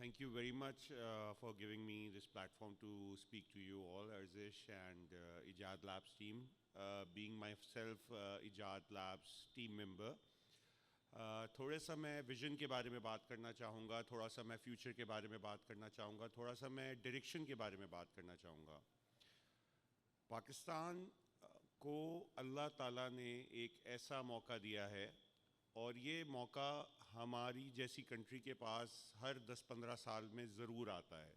Thank you very much for giving me this platform to speak to you all, Arzish and Ijad Labs team. Being myself Ijad Labs team member, تھوڑے سا میں vision کے بارے میں بات کرنا چاہوں گا، تھوڑا سا میں فیوچر کے بارے میں بات کرنا چاہوں گا، تھوڑا سا میں ڈائریکشن کے بارے میں بات کرنا چاہوں گا۔ پاکستان کو اللہ تعالیٰ نے ایک ایسا موقع دیا ہے، اور یہ موقع ہماری جیسی کنٹری کے پاس ہر 10-15 سال میں ضرور آتا ہے،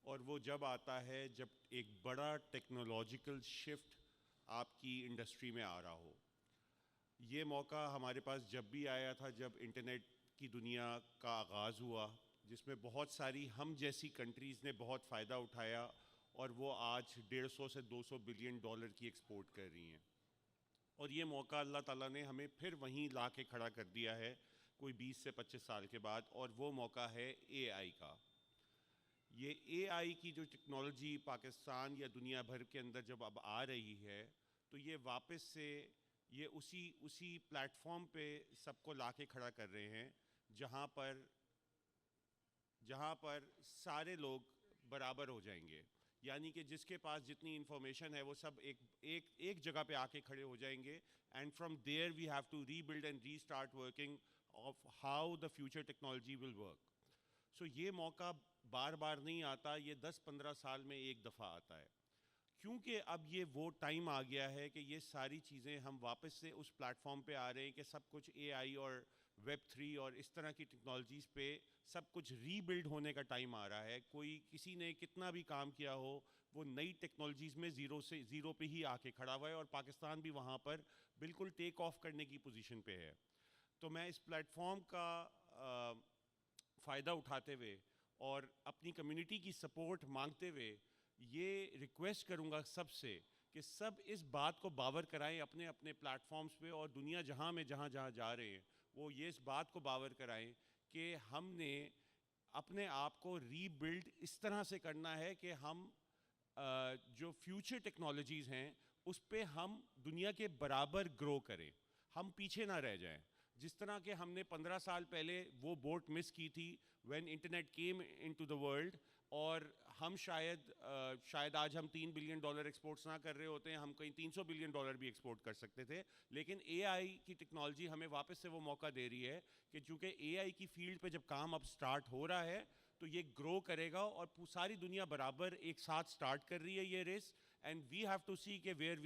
اور وہ جب آتا ہے جب ایک بڑا ٹیکنالوجیکل شفٹ آپ کی انڈسٹری میں آ رہا ہو۔ یہ موقع ہمارے پاس جب بھی آیا تھا جب انٹرنیٹ کی دنیا کا آغاز ہوا، جس میں بہت ساری ہم جیسی کنٹریز نے بہت فائدہ اٹھایا، اور وہ آج 150 سے 200 بلین ڈالر کی ایکسپورٹ کر رہی ہیں۔ اور یہ موقع اللہ تعالیٰ نے ہمیں پھر وہیں لا کے کھڑا کر دیا ہے کوئی 20 سے 25 سال کے بعد، اور وہ موقع ہے اے آئی کا۔ یہ اے آئی کی جو ٹیکنالوجی پاکستان یا دنیا بھر کے اندر جب اب آ رہی ہے، تو یہ واپس سے یہ اسی پلیٹ فارم پہ سب کو لا کے کھڑا کر رہے ہیں جہاں پر سارے لوگ برابر ہو جائیں گے، یعنی کہ جس کے پاس جتنی انفارمیشن ہے وہ سب ایک جگہ پہ آ کے کھڑے ہو جائیں گے، and from there we have to rebuild and restart working of how the future technology will work. So یہ موقع بار بار نہیں آتا، یہ 10-15 سال میں ایک دفعہ آتا ہے، کیونکہ اب یہ وہ ٹائم آ گیا ہے کہ یہ ساری چیزیں ہم واپس سے اس پلیٹ فارم پہ آ رہے ہیں کہ سب کچھ اے آئی اور ویب 3 اور اس طرح کی ٹیکنالوجیز پہ سب کچھ ری بلڈ ہونے کا ٹائم آ رہا ہے۔ کسی نے کتنا بھی کام کیا ہو، وہ نئی ٹیکنالوجیز میں زیرو پہ ہی آ کے کھڑا ہوا ہے، اور پاکستان بھی وہاں پر بالکل ٹیک آف کرنے کی پوزیشن پہ ہے۔ تو میں اس پلیٹ فارم کا فائدہ اٹھاتے ہوئے اور اپنی کمیونٹی کی سپورٹ مانگتے ہوئے یہ ریکویسٹ کروں گا سب سے کہ سب اس بات کو باور کرائیں اپنے اپنے پلیٹ فارمز پہ، اور دنیا جہاں جا رہے ہیں وہ یہ اس بات کو باور کرائیں کہ ہم نے اپنے آپ کو ری بلڈ اس طرح سے کرنا ہے کہ ہم جو فیوچر ٹیکنالوجیز ہیں اس پہ ہم دنیا کے برابر گرو کریں، ہم پیچھے نہ رہ جائیں۔ جس طرح کہ ہم نے 15 سال پہلے وہ بوٹ مس کی تھی when internet came into the world, اور ہم شاید آج ہم $3 بلین ایکسپورٹس نہ کر رہے ہوتے ہیں، ہم کہیں $300 بلین بھی ایکسپورٹ کر سکتے تھے، لیکن اے آئی کی ٹیکنالوجی ہمیں واپس سے وہ موقع دے رہی ہے کہ چونکہ اے آئی کی فیلڈ پہ جب کام اب سٹارٹ ہو رہا ہے تو یہ گرو کرے گا، اور ساری دنیا برابر ایک ساتھ سٹارٹ کر رہی ہے یہ race, and we have to see کہ where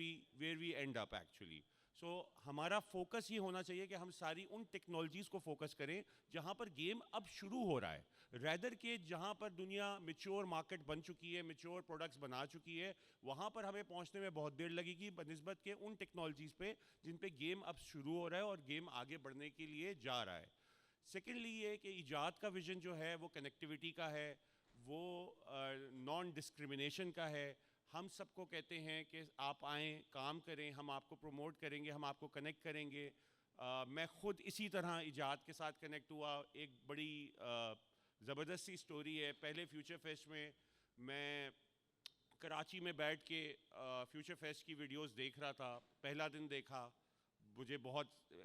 we end up actually. So ہمارا فوکس یہ ہونا چاہیے کہ ہم ساری ان ٹیکنالوجیز کو فوکس کریں جہاں پر گیم اب شروع ہو رہا ہے، ریدر کہ جہاں پر دنیا میچور مارکیٹ بن چکی ہے، میچور پروڈکٹس بنا چکی ہے، وہاں پر ہمیں پہنچنے میں بہت دیر لگے گی بنسبت کہ ان ٹیکنالوجیز پہ جن پہ گیم اب شروع ہو رہا ہے اور گیم آگے بڑھنے کے لیے جا رہا ہے۔ سیکنڈلی یہ کہ ایجاد کا ویژن جو ہے وہ کنیکٹیوٹی کا ہے، وہ نان ڈسکریمنیشن کا ہے۔ ہم سب کو کہتے ہیں کہ آپ آئیں، کام کریں، ہم آپ کو پروموٹ کریں گے، ہم آپ کو کنیکٹ کریں گے۔ میں خود اسی طرح ایجاد کے ساتھ کنیکٹ ہوا۔ ایک بڑی زبردست سی سٹوری ہے۔ پہلے فیوچر فیسٹ میں کراچی میں بیٹھ کے فیوچر فیسٹ کی ویڈیوز دیکھ رہا تھا۔ پہلا دن دیکھا،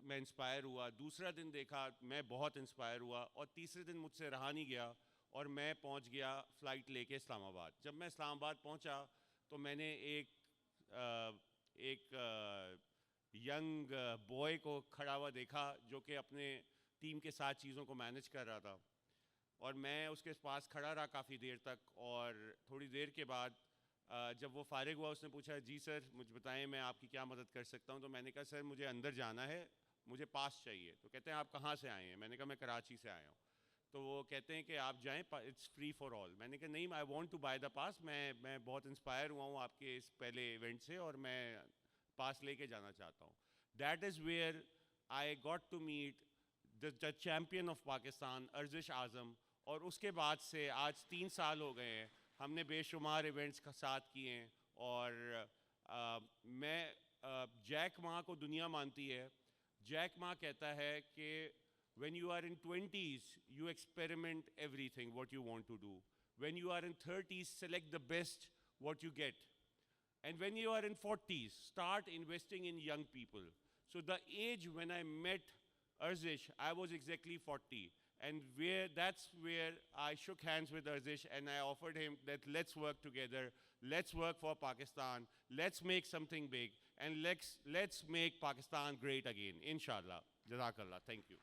میں انسپائر ہوا، دوسرا دن دیکھا میں بہت انسپائر ہوا، اور تیسرے دن مجھ سے رہا نہیں گیا اور میں پہنچ گیا فلائٹ لے کے اسلام آباد۔ جب میں اسلام آباد پہنچا تو میں نے ایک ینگ بوائے کو کھڑا ہوا دیکھا جو کہ اپنے ٹیم کے ساتھ چیزوں کو مینج کر رہا تھا، اور میں اس کے پاس کھڑا رہا کافی دیر تک، اور تھوڑی دیر کے بعد جب وہ فارغ ہوا اس نے پوچھا جی سر مجھے بتائیں میں آپ کی کیا مدد کر سکتا ہوں۔ تو میں نے کہا سر مجھے اندر جانا ہے، مجھے پاس چاہیے۔ تو کہتے ہیں آپ کہاں سے آئے ہیں؟ میں نے کہا میں کراچی سے آیا ہوں۔ تو وہ کہتے ہیں کہ آپ جائیں، اٹس فری فار آل۔ میں نے کہا نہیں، I want to buy the pass, میں بہت انسپائر ہوا ہوں آپ کے اس پہلے ایونٹ سے، اور میں پاس لے کے جانا چاہتا ہوں۔ That is where I got to meet the champion of Pakistan Arzish Azam, اور اس کے بعد سے آج 3 سال ہو گئے ہیں، ہم نے بے شمار ایونٹس کا ساتھ کیے ہیں، اور جیک ما کو دنیا مانتی ہے۔ جیک ما کہتا ہے کہ when you are in 20s you experiment everything what you want to do, when you are in 30s select the best what you get, and when you are in 40s start investing in young people. So the age when I met Arzish I was exactly 40, And that's where I shook hands with Arzish and I offered him that let's work together, let's work for Pakistan, let's make something big, and let's make Pakistan great again, inshallah. Jazakallah. Thank you.